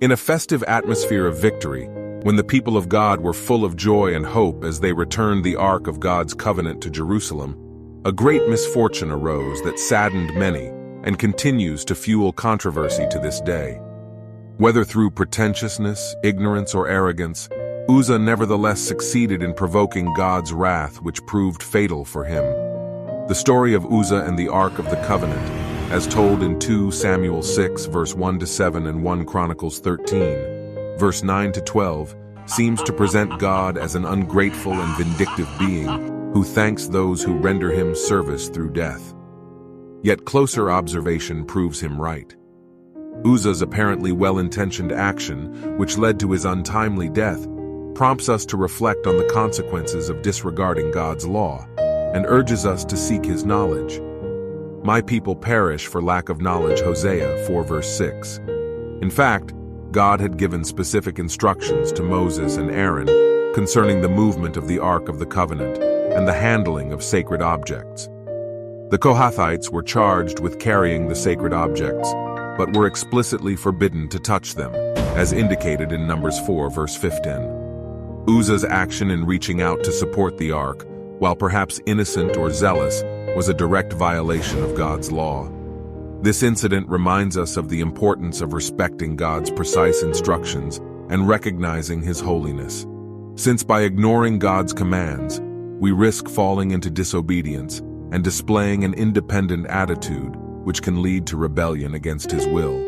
In a festive atmosphere of victory, when the people of God were full of joy and hope as they returned the Ark of God's covenant to Jerusalem, a great misfortune arose that saddened many and continues to fuel controversy to this day. Whether through pretentiousness, ignorance, or arrogance, Uzzah nevertheless succeeded in provoking God's wrath, which proved fatal for him. The story of Uzzah and the Ark of the Covenant, as told in 2 Samuel 6, verse 1-7 and 1 Chronicles 13, verse 9-12, seems to present God as an ungrateful and vindictive being who thanks those who render him service through death. Yet closer observation proves him right. Uzzah's apparently well-intentioned action, which led to his untimely death, prompts us to reflect on the consequences of disregarding God's law and urges us to seek his knowledge. My people perish for lack of knowledge, Hosea 4 verse 6. In fact, God had given specific instructions to Moses and Aaron concerning the movement of the Ark of the Covenant and the handling of sacred objects. The Kohathites were charged with carrying the sacred objects, but were explicitly forbidden to touch them, as indicated in Numbers 4 verse 15. Uzzah's action in reaching out to support the Ark, while perhaps innocent or zealous, was a direct violation of God's law. This incident reminds us of the importance of respecting God's precise instructions and recognizing his holiness. Since by ignoring God's commands, we risk falling into disobedience and displaying an independent attitude, which can lead to rebellion against his will.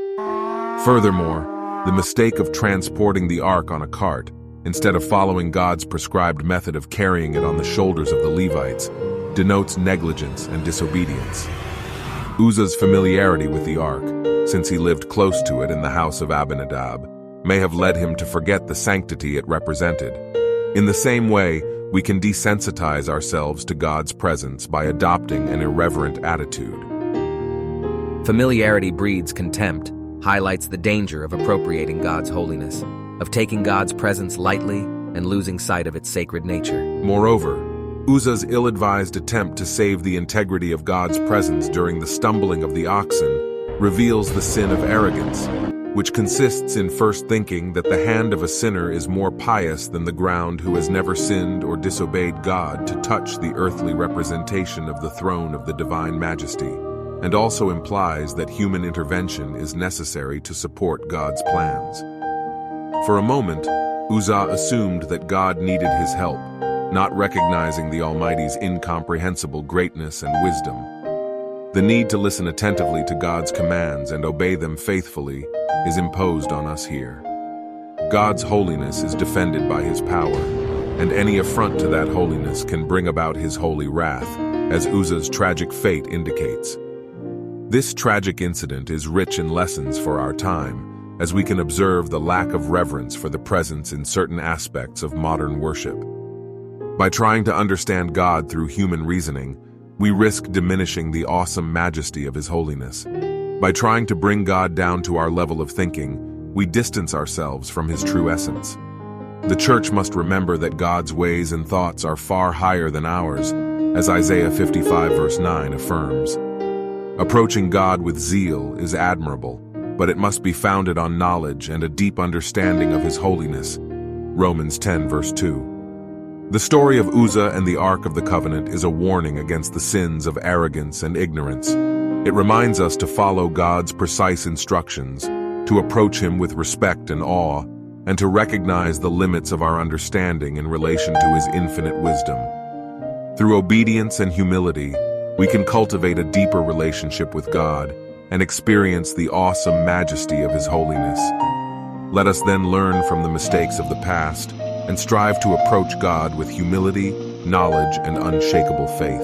Furthermore, the mistake of transporting the Ark on a cart, instead of following God's prescribed method of carrying it on the shoulders of the Levites, denotes negligence and disobedience. Uzzah's familiarity with the Ark, since he lived close to it in the house of Abinadab, may have led him to forget the sanctity it represented. In the same way, we can desensitize ourselves to God's presence by adopting an irreverent attitude. Familiarity breeds contempt, highlights the danger of appropriating God's holiness, of taking God's presence lightly and losing sight of its sacred nature. Moreover, Uzzah's ill-advised attempt to save the integrity of God's presence during the stumbling of the oxen reveals the sin of arrogance, which consists in first thinking that the hand of a sinner is more pious than the ground who has never sinned or disobeyed God to touch the earthly representation of the throne of the divine majesty, and also implies that human intervention is necessary to support God's plans. For a moment, Uzzah assumed that God needed his help, not recognizing the Almighty's incomprehensible greatness and wisdom. The need to listen attentively to God's commands and obey them faithfully is imposed on us here. God's holiness is defended by his power, and any affront to that holiness can bring about his holy wrath, as Uzzah's tragic fate indicates. This tragic incident is rich in lessons for our time, as we can observe the lack of reverence for the presence in certain aspects of modern worship. By trying to understand God through human reasoning, we risk diminishing the awesome majesty of his holiness. By trying to bring God down to our level of thinking, we distance ourselves from his true essence. The church must remember that God's ways and thoughts are far higher than ours, as Isaiah 55 verse 9 affirms. Approaching God with zeal is admirable, but it must be founded on knowledge and a deep understanding of his holiness. Romans 10 verse 2. The story of Uzzah and the Ark of the Covenant is a warning against the sins of arrogance and ignorance. It reminds us to follow God's precise instructions, to approach him with respect and awe, and to recognize the limits of our understanding in relation to his infinite wisdom. Through obedience and humility, we can cultivate a deeper relationship with God and experience the awesome majesty of his holiness. Let us then learn from the mistakes of the past and strive to approach God with humility, knowledge, and unshakable faith.